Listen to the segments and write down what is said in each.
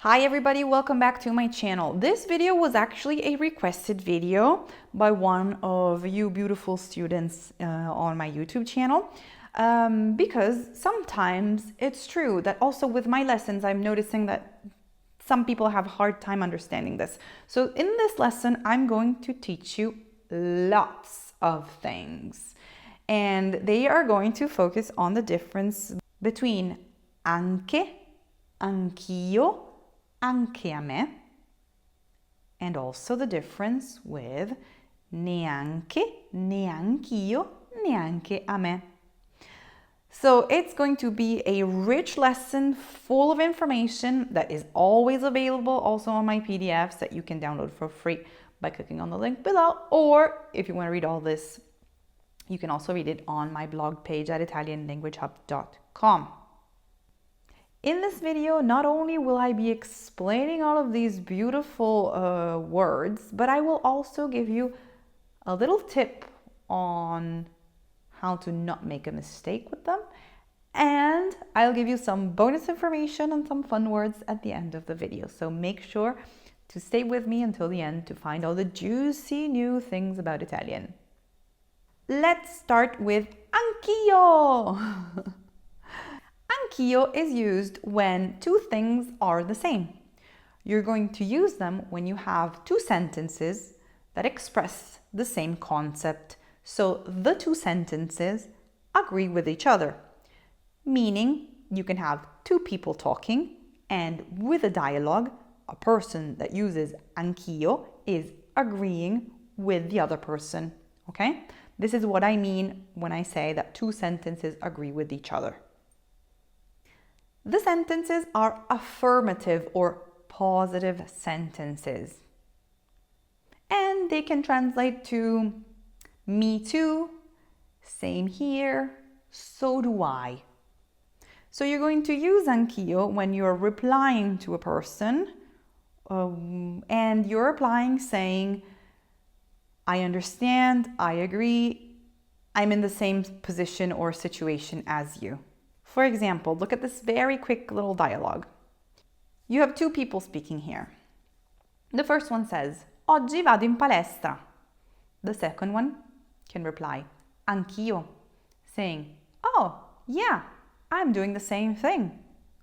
Hi everybody, welcome back to my channel. This video was actually a requested video by one of you beautiful students on my YouTube channel because sometimes it's true that also with my lessons I'm noticing that some people have a hard time understanding this. So in this lesson I'm going to teach you lots of things and they are going to focus on the difference between anche, anch'io, anche a me, and also the difference with neanche, neanch'io, neanche a me. So it's going to be a rich lesson full of information that is always available also on my PDFs that you can download for free by clicking on the link below, or if you want to read all this, you can also read it on my blog page at italianlanguagehub.com. In this video, not only will I be explaining all of these beautiful words, but I will also give you a little tip on how to not make a mistake with them. And I'll give you some bonus information and some fun words at the end of the video. So make sure to stay with me until the end to find all the juicy new things about Italian. Let's start with anch'io. Anch'io is used when two things are the same. You're going to use them when you have two sentences that express the same concept. So the two sentences agree with each other, meaning you can have two people talking and with a dialogue, a person that uses anch'io is agreeing with the other person, okay? This is what I mean when I say that two sentences agree with each other. The sentences are affirmative or positive sentences. And they can translate to me too, same here, so do I. So you're going to use anch'io when you're replying to a person and you're replying saying, I understand, I agree, I'm in the same position or situation as you. For example, look at this very quick little dialogue. You have two people speaking here. The first one says, Oggi vado in palestra. The second one can reply, Anch'io, saying, oh, yeah, I'm doing the same thing.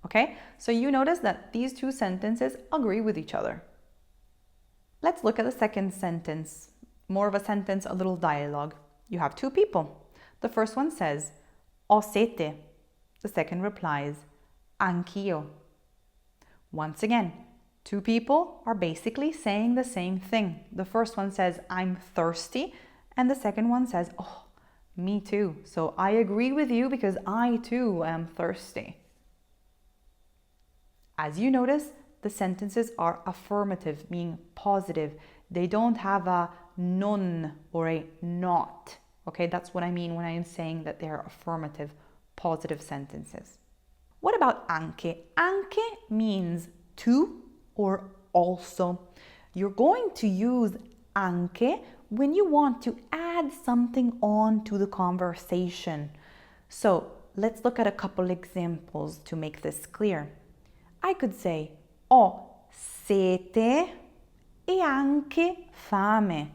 Okay, so you notice that these two sentences agree with each other. Let's look at the second sentence, more of a sentence, a little dialogue. You have two people. The first one says, Ho sete. The second replies, Anch'io. Once again, two people are basically saying the same thing. The first one says, I'm thirsty, and the second one says, oh, me too. So I agree with you because I too am thirsty. As you notice, the sentences are affirmative, meaning positive. They don't have a non or a not. Okay, that's what I mean when I am saying that they're affirmative, positive sentences. What about anche? Anche means to or also. You're going to use anche when you want to add something on to the conversation. So let's look at a couple examples to make this clear. I could say, ho sete e anche fame.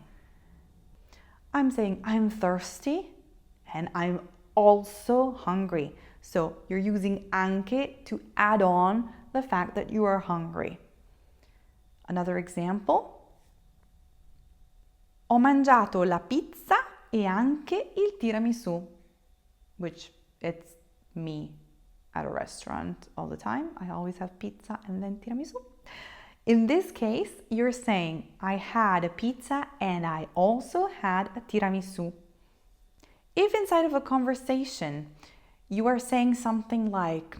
I'm saying I'm thirsty and I'm also hungry. So you're using anche to add on the fact that you are hungry. Another example. Ho mangiato la pizza e anche il tiramisù, which it's me at a restaurant all the time. I always have pizza and then tiramisù. In this case, you're saying I had a pizza and I also had a tiramisù. If inside of a conversation you are saying something like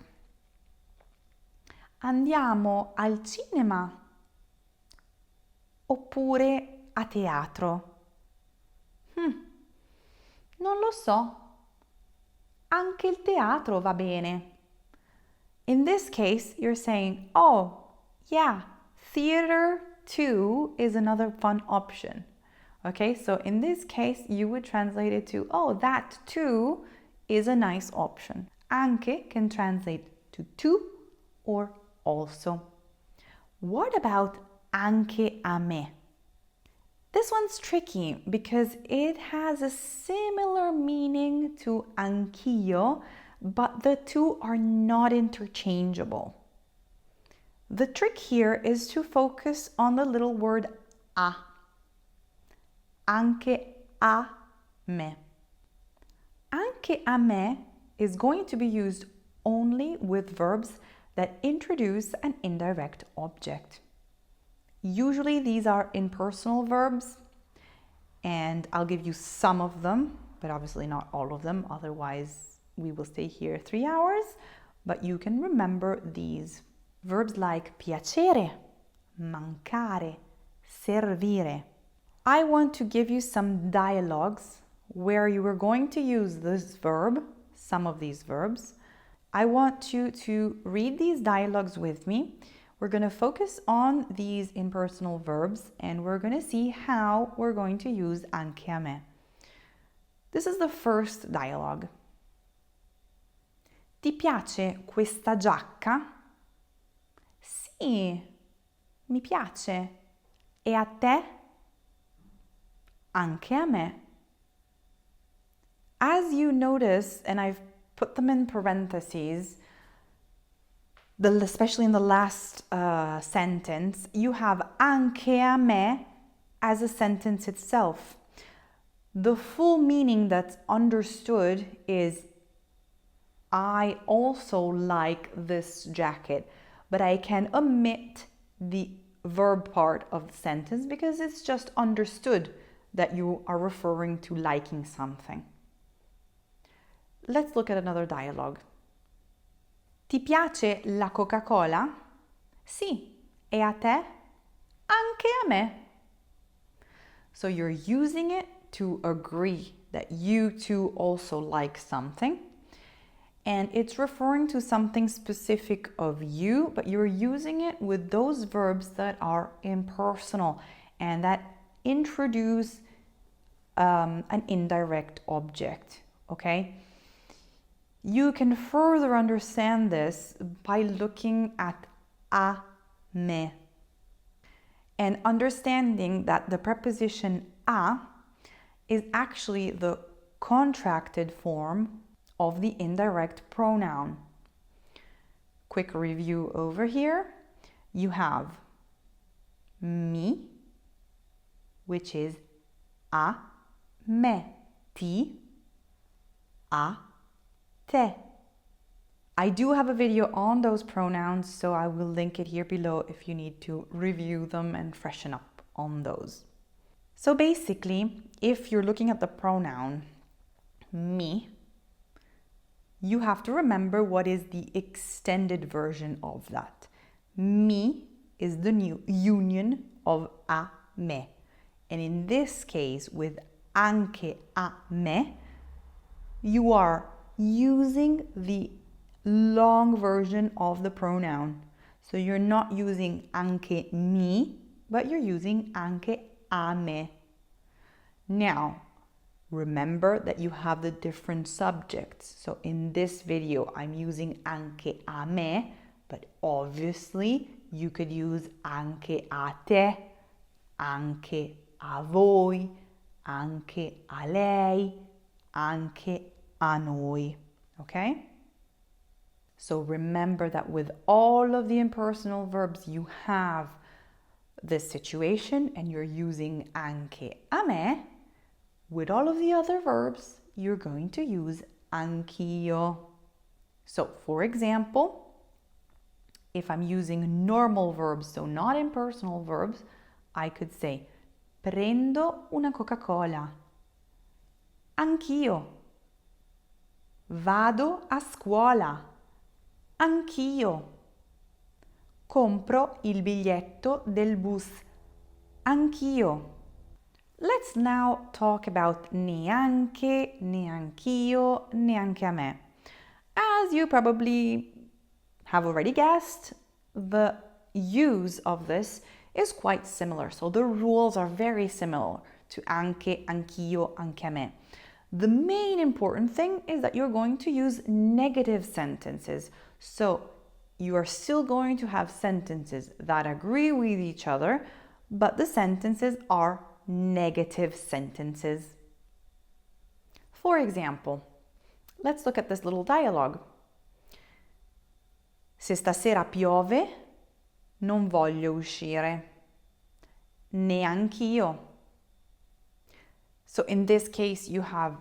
andiamo al cinema oppure a teatro? Non lo so. Anche il teatro va bene. In this case, you're saying, oh, yeah, theater too is another fun option. Okay, so in this case, you would translate it to, oh, that too is a nice option. Anche can translate to or also. What about anche a me? This one's tricky because it has a similar meaning to anch'io, but the two are not interchangeable. The trick here is to focus on the little word a. Anche a me. Anche a me is going to be used only with verbs that introduce an indirect object. Usually these are impersonal verbs, and I'll give you some of them, but obviously not all of them, otherwise we will stay here 3 hours. But you can remember these. Verbs like piacere, mancare, servire. I want to give you some dialogues where you are going to use this verb, some of these verbs. I want you to read these dialogues with me. We're going to focus on these impersonal verbs and we're going to see how we're going to use anche a me. This is the first dialogue. Ti piace questa giacca? Sì, mi piace. E a te? Anche a me. As you notice, and I've put them in parentheses, especially in the last sentence, you have anche a me as a sentence itself. The full meaning that's understood is I also like this jacket, but I can omit the verb part of the sentence because it's just understood that you are referring to liking something. Let's look at another dialogue. Ti piace la Coca-Cola? Sì. E a te? Anche a me. So you're using it to agree that you too also like something. And it's referring to something specific of you, but you're using it with those verbs that are impersonal and that introduce an indirect object, okay? You can further understand this by looking at a me and understanding that the preposition a is actually the contracted form of the indirect pronoun. Quick review over here. You have mi, which is a me, ti, a te. I do have a video on those pronouns, so I will link it here below if you need to review them and freshen up on those. So basically, if you're looking at the pronoun mi, you have to remember what is the extended version of that. Mi is the new union of a me. And in this case, with anche a me, you are using the long version of the pronoun. So you're not using anche mi, but you're using anche a me. Now, remember that you have the different subjects. So in this video, I'm using anche a me, but obviously you could use anche a te, anche a voi, anche a lei, anche a noi, okay? So remember that with all of the impersonal verbs, you have this situation and you're using anche a me. With all of the other verbs, you're going to use anch'io. So for example, if I'm using normal verbs, so not impersonal verbs, I could say prendo una Coca-Cola. Anch'io. Vado a scuola. Anch'io. Compro il biglietto del bus. Anch'io. Let's now talk about neanche, neanch'io, neanche a me. As you probably have already guessed, the use of this is quite similar. So the rules are very similar to anche, anch'io, anche a me. The main important thing is that you're going to use negative sentences. So you are still going to have sentences that agree with each other, but the sentences are negative sentences. For example, let's look at this little dialogue. Se stasera piove, non voglio uscire. Neanch'io. So in this case, you have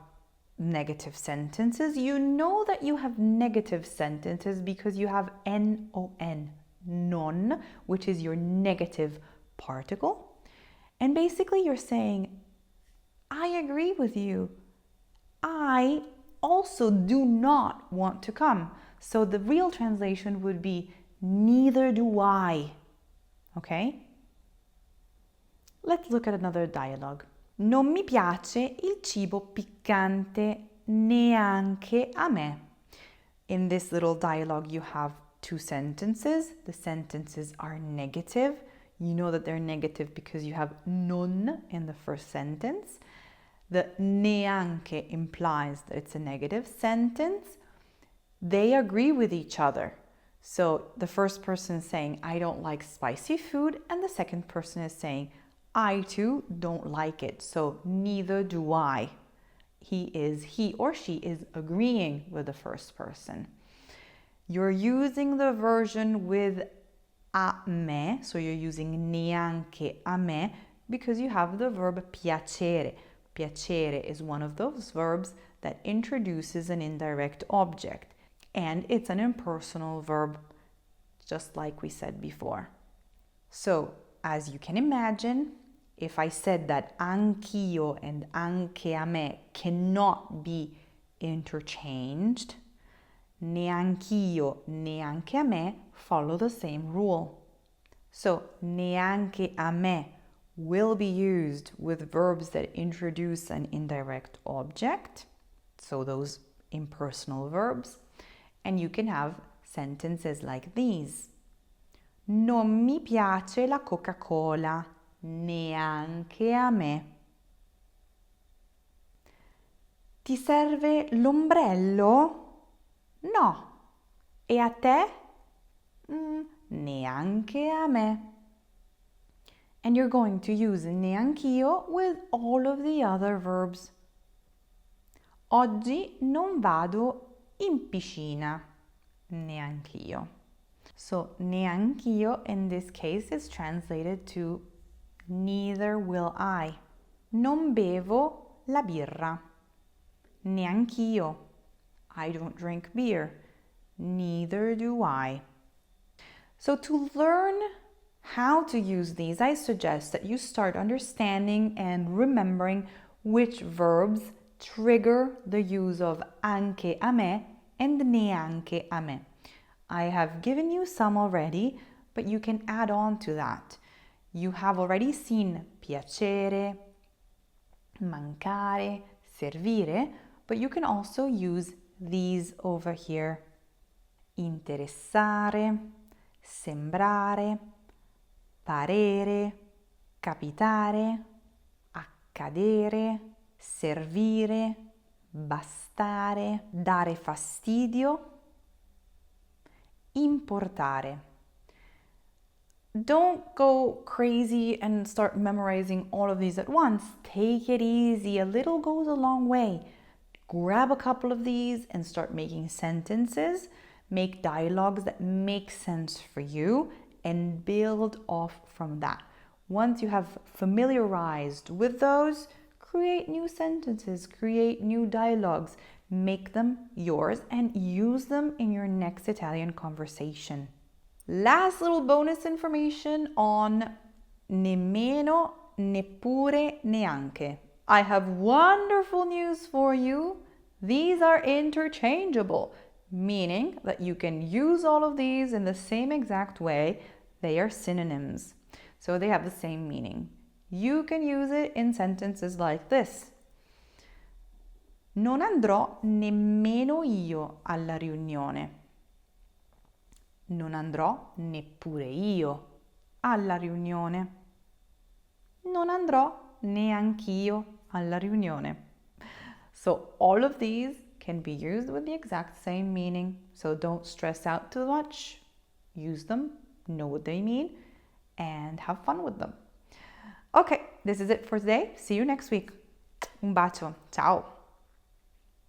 negative sentences. You know that you have negative sentences because you have non, non, which is your negative particle. And basically you're saying, I agree with you. I also do not want to come. So the real translation would be, neither do I. Okay? Let's look at another dialogue. Non mi piace il cibo piccante, neanche a me. In this little dialogue, you have two sentences. The sentences are negative. You know that they're negative because you have non in the first sentence. The neanche implies that it's a negative sentence. They agree with each other. So the first person is saying, I don't like spicy food, and the second person is saying, I too don't like it. So neither do I. He or she is agreeing with the first person. You're using the version with a me, so you're using neanche a me because you have the verb piacere. Piacere is one of those verbs that introduces an indirect object, and it's an impersonal verb, just like we said before. So, as you can imagine, if I said that anch'io and anche a me cannot be interchanged, neanch'io, neanche a me follow the same rule. So, neanche a me will be used with verbs that introduce an indirect object, so those impersonal verbs, and you can have sentences like these. Non mi piace la Coca-Cola, neanche a me. Ti serve l'ombrello? No. E a te? Neanche a me. And you're going to use neanch'io with all of the other verbs. Oggi non vado in piscina. Neanch'io. So neanch'io in this case is translated to neither will I. Non bevo la birra. Neanch'io. I don't drink beer. Neither do I. So to learn how to use these, I suggest that you start understanding and remembering which verbs trigger the use of anche a me and neanche a me. I have given you some already, but you can add on to that. You have already seen piacere, mancare, servire, but you can also use these over here. Interessare, sembrare, parere, capitare, accadere, servire, bastare, dare fastidio, importare. Don't go crazy and start memorizing all of these at once. Take it easy. A little goes a long way. Grab a couple of these and start making sentences. Make dialogues that make sense for you and build off from that. Once you have familiarized with those, create new sentences, create new dialogues, make them yours and use them in your next Italian conversation. Last little bonus information on nemmeno, neppure, neanche. I have wonderful news for you. These are interchangeable, meaning that you can use all of these in the same exact way. They are synonyms, so they have the same meaning. You can use it in sentences like this. Non andrò nemmeno io alla riunione. Non andrò neppure io alla riunione. Non andrò neanch'io alla riunione. So all of these can be used with the exact same meaning, so don't stress out too much. use them, know what they mean, and have fun with them. Okay, this is it for today. See you next week. Un bacio. Ciao.